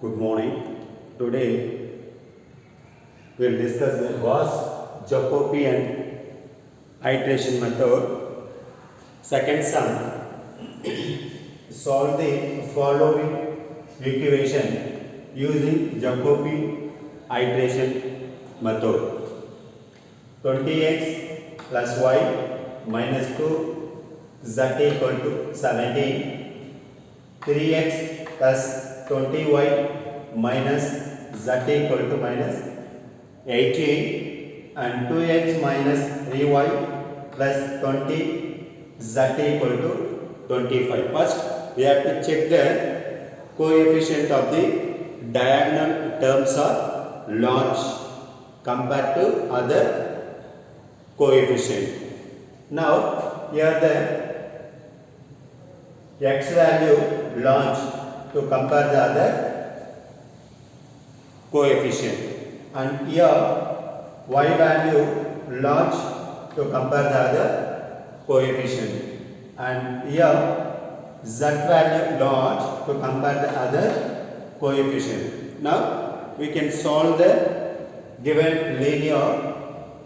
Good morning. Today we will discuss the Gauss-Jacobian iteration method. Second sum. Solve the following equation using Jacobi iteration method. 20x plus y minus 2 z equal to 17. 3x plus 20y minus z equal to minus 18 and 2x minus 3y plus 20 z equal to 25. First we have to check the coefficient of the diagonal terms are large compared to other coefficient. Now here the x value large to compare the other coefficient, and here y value large to compare the other coefficient, and here z value large to compare the other coefficient. Now we can solve the given linear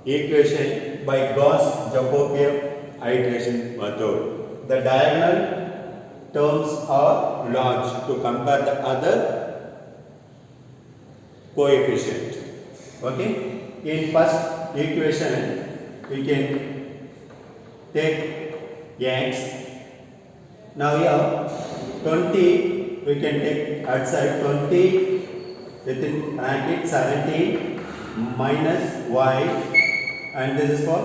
equation by Gauss-Jacobian iteration method. The diagonal terms are large to compare the other coefficient. Okay. In first equation we can take x. Now here 20 we can take outside 20 within bracket 17 minus y, and this is for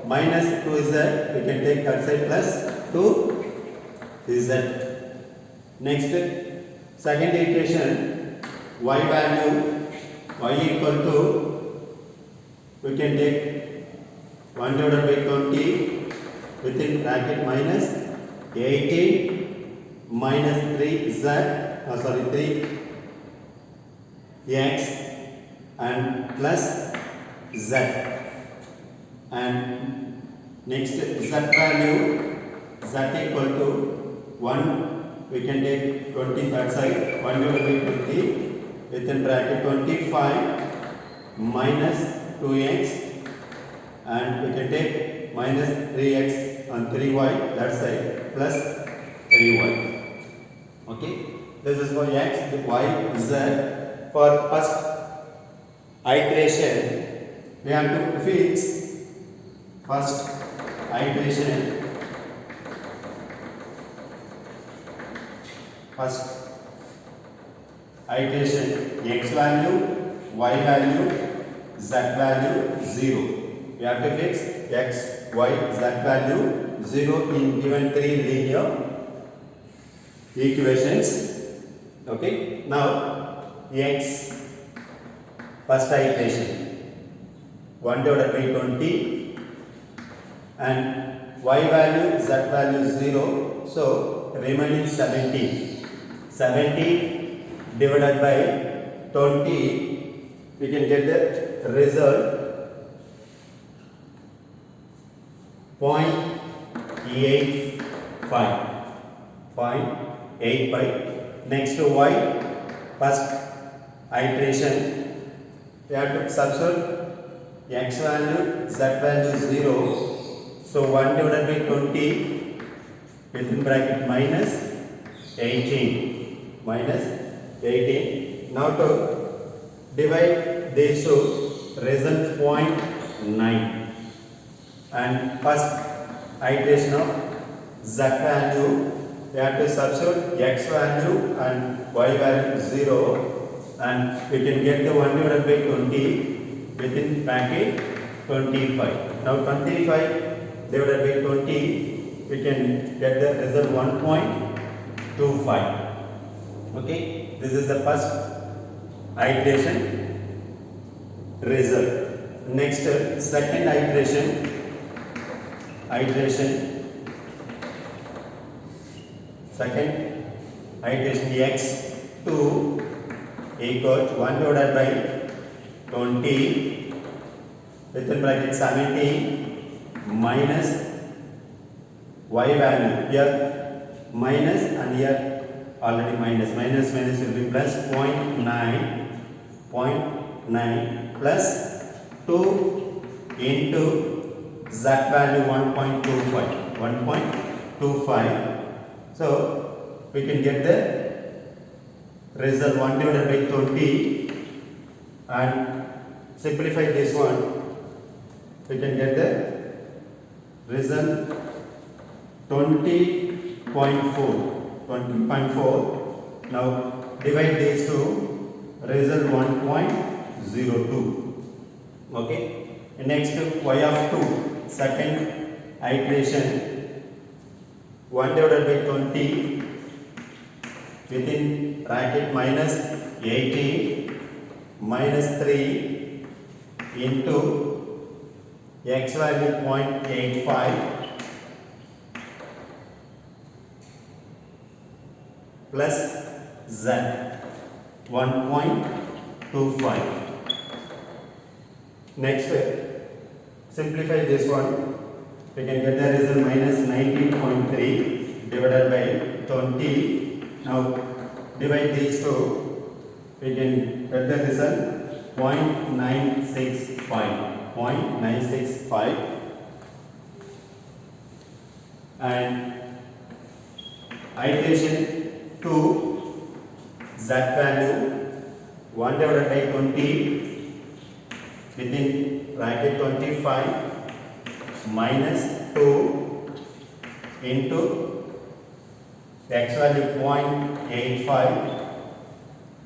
minus 2z we can take outside plus 2 z. Next, second equation, y value y equal to, we can take 1 divided by 20 within bracket minus 18 minus 3z, 3x and plus z, and next z value z equal to 1, we can take 20 that side, 1 divided by 20 within bracket 25 minus 2x, and we can take minus 3x and 3y that side plus 3y. Okay, this is for x, y, z. For first iteration, we have to fix first iteration. First iteration, x value, y value, z value 0. We have to fix x, y, z value 0 in given three linear equations. Okay. Now x first iteration 1 divided by 20 and y value, z value 0. So remaining 17. 70 divided by 20, we can get the result 0.85. 0.85. Next to y, first iteration, we have to substitute x value, z value 0. So 1 divided by 20 within bracket minus 18. Minus 18. Now to divide these two, result 0.9, and first iteration of z value, we have to substitute x value and y value 0, and we can get the 1 divided by 20 within bracket 25. Now 25 divided by 20, we can get the result 1.25. Okay, this is the first iteration result. Next, second iteration second iteration x 2 equal to 1 divided by 20 within bracket 17 minus y value, here minus and here already minus will be plus 0.9 plus 2 into z value 1.25. So we can get the result 1 divided by 20 and simplify this one. We can get the result 20.4. Now divide these two, result 1.02. Okay. Next y of 2, second iteration, 1 divided by 20 within bracket minus 18 minus 3 into x value 0.85 plus z 1.25. Next, simplify this one. We can get the result minus 19.3 divided by 20. Now divide these two. We can get the result 0.965. And iteration 2, z value 1 divided by 20 within bracket 25 minus 2 into x value 0.85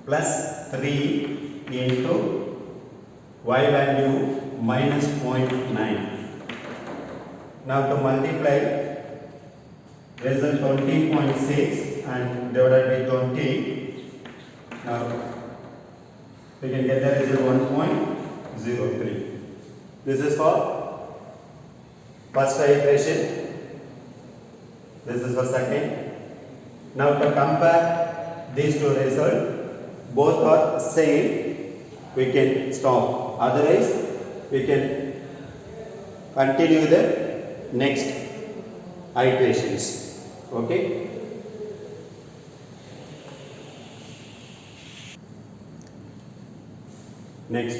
plus 3 into y value minus 0.9. Now to multiply result 20.6 and divided by 20. Now we can get the result 1.03. This is for first iteration. This is for second. Now to compare these two results, both are same, we can stop. Otherwise, we can continue the next iterations. Okay. Next,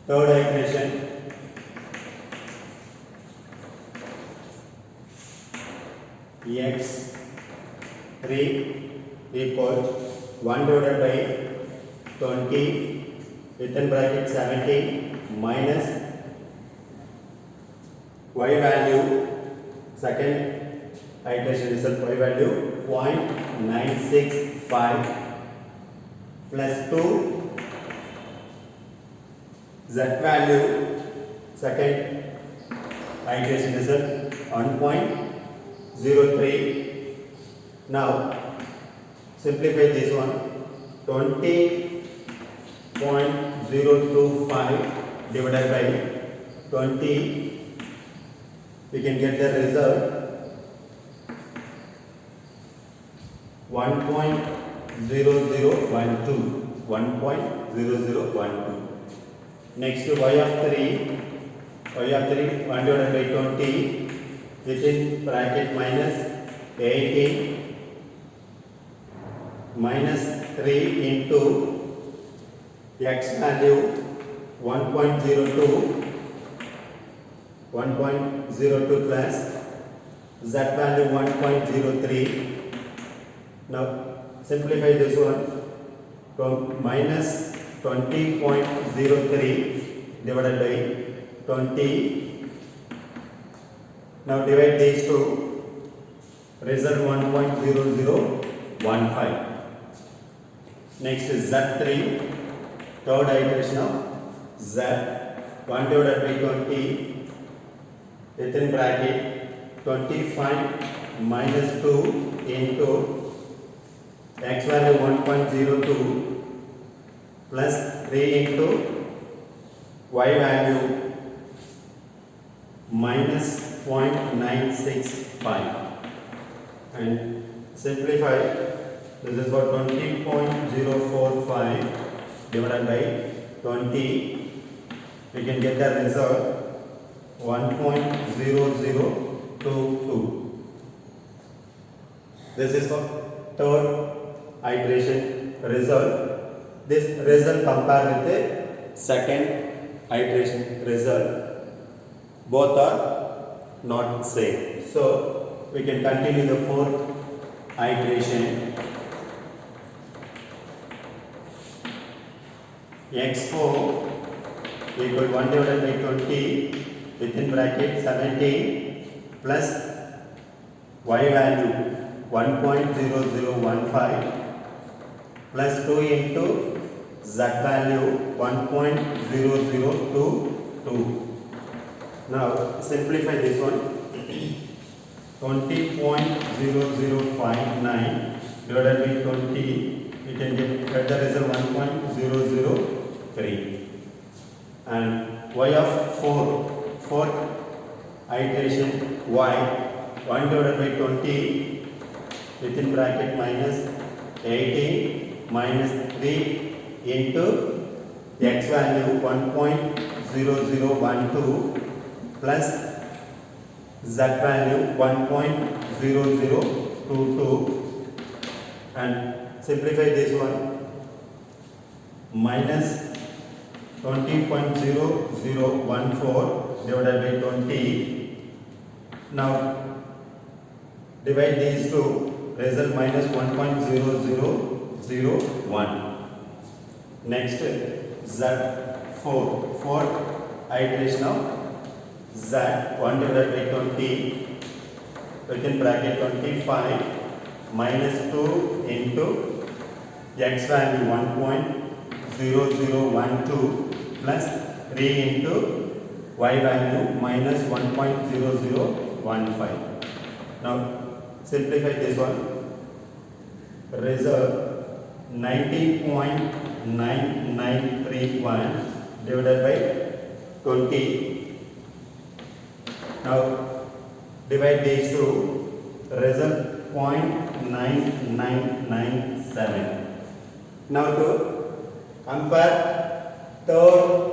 third iteration. X3 equals 1 divided by 20 within bracket 17 minus y value, second iteration result y value 0.965 plus 2 z value, second iteration result 1.03. Now simplify this one, 20.025 divided by 20, we can get the result 1.0012. Next to y of 3, 1 divided by 20 within bracket minus 18 minus 3 into x value 1.02 plus z value 1.03. Now simplify this one, from minus 20.03 divided by 20. Now divide these two, result 1.0015. Next is Z3, third iteration of Z, 1 divided by 20 within bracket 25 minus 2 into x value 1.02 plus 3 into y value minus 0.965 and simplify. This is for 20.045 divided by 20. We can get the result 1.0022. This is for third iteration result. This result compare with the second iteration result. Both are not same. So we can continue the fourth iteration. X4 equal 1 divided by 20 within bracket 17 plus y value 1.0015 plus 2 into z value 1.0022. Now simplify this one. 20.0059 divided by 20, we can get the result 1.003. And y of 4th iteration y 1 divided by 20 within bracket minus 18 minus 3 into x value 1.0012 plus z value 1.0022 and simplify this one. Minus 20.0014 divided by 20. Now divide these two, result minus 1.0001. Next Z4, fourth iteration of Z 1 divided by 20 within bracket 25 minus 2 into x value 1.0012 plus 3 into y value minus 1.0015. Now simplify this one. Result 19.9931 divided by 20. Now divide these two, result 0.9997. Now to compare third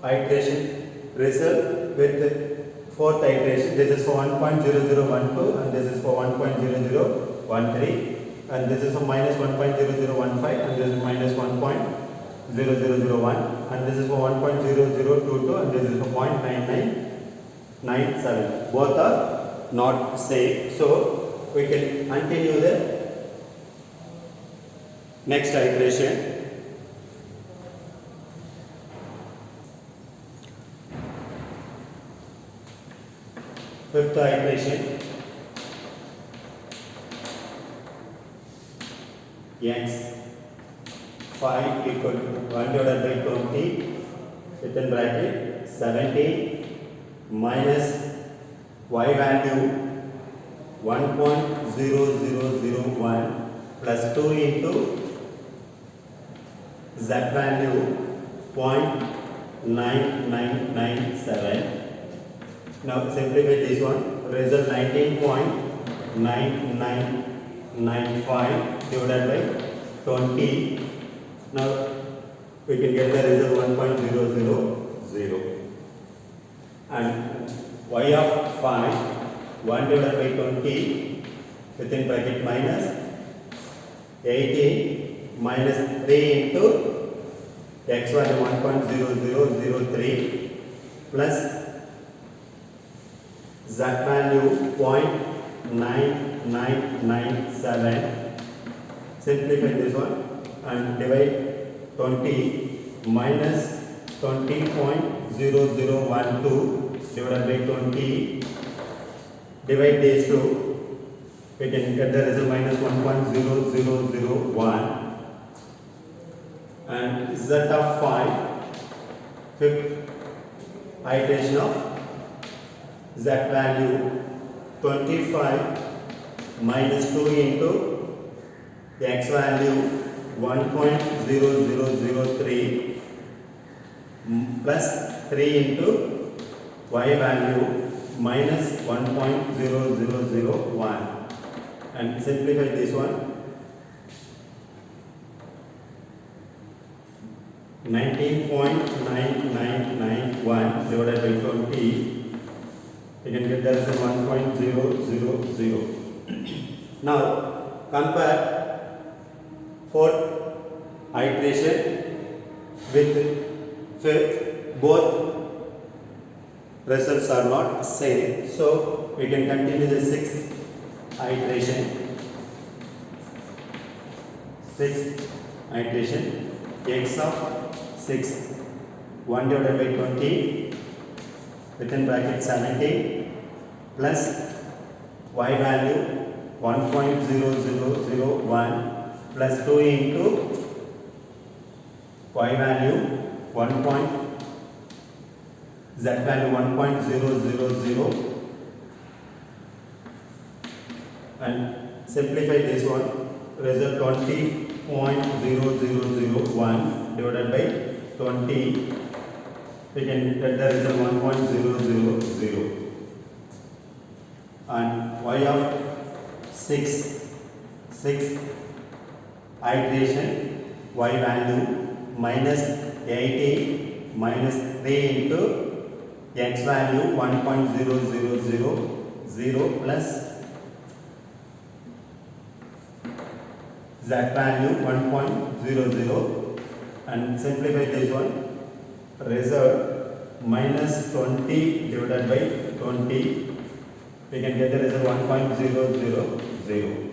iteration result with fourth iteration. This is for 1.0012 and this is for 1.0013 and this is for minus 1.0015 and this is minus 1.0001 and this is for 1.0022 and this is for 0.9997. Both are not same. So we can continue the next iteration. Fifth iteration. X5 equal to 1 divided by 20 within bracket 17 minus y value 1.0001 plus 2 into z value 0.9997. Now simplify this one. Result 19.9995 divided by 20. Now we can get the result 1.000 and y of 5 1 divided by 20 within bracket minus 18 minus 3 into x value 1.0003 plus z value 0.9997. Simplify this one and divide 20 minus 20.0012 divided by 20. Divide these two, we can get the result minus 1.0001 and z of 5, fifth iteration of z value 25 minus 2 into x value 1.0003 plus 3 into y value minus 1.0001 and simplify this one. 19.9991 divided by 20, you can get that as a 1.000. Now compare fourth iteration with fifth. Both results are not same. So we can continue the sixth iteration. Sixth iteration, x of 6, 1 divided by 20 within bracket 17 plus y value 1.0001 plus 2 into y value 1. Z value 1.000 and simplify this one, result 20.0001 divided by 20, we can get the result 1.000 and y of 6 iteration, y value minus 80 minus 3 into x value 1.0000 plus z value 1.00 and simplify this one, result minus 20 divided by 20, we can get the result 1.000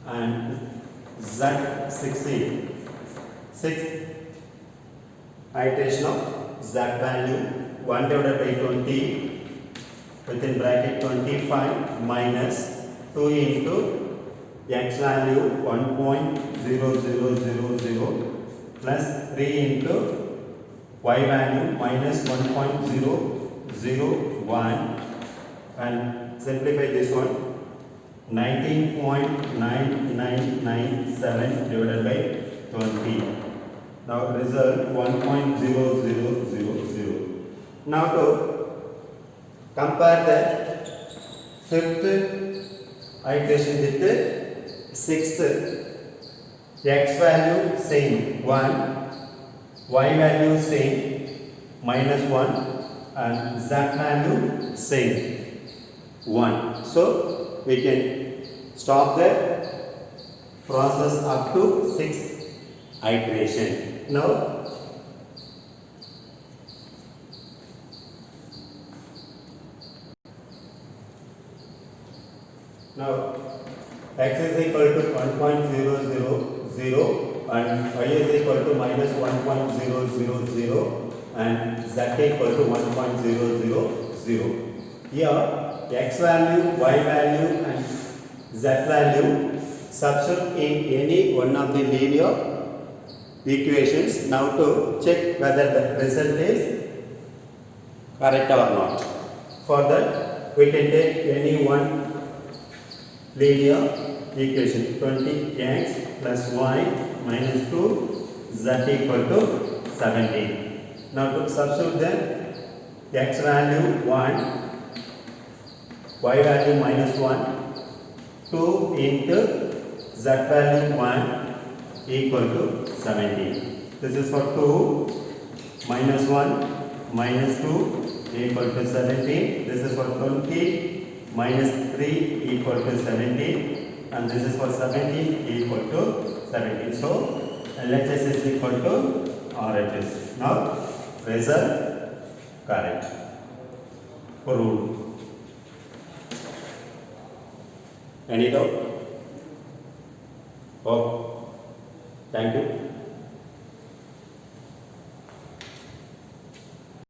and z16, sixth iteration of z value 1 divided by 20 within bracket 25 minus 2 into x value 1.0000 plus 3 into y value minus 1.001 and simplify this one, 19.9997 divided by 20. Now result 1.0000. Now to compare the fifth iteration with the sixth, x value same 1, y value same minus 1 and z value same 1. So we can stop the process up to 6th iteration. Now x is equal to 1.000 and y is equal to minus 1.000 and z equal to 1.000. Here x value, y value and z value substitute in any one of the linear equations. Now to check whether the result is correct or not. For that we can take any one linear equation, 20x plus y minus 2 z equal to 17. Now to substitute the x value 1, y value minus 1, 2 into z value 1 equal to 17. This is for 2 minus 1 minus 2 equal to 17. This is for 20 minus 3 equal to 17 and this is for 17 equal to 17. So LHS is equal to RHS. Now result correct. Proved. Any doubt? Oh, thank you.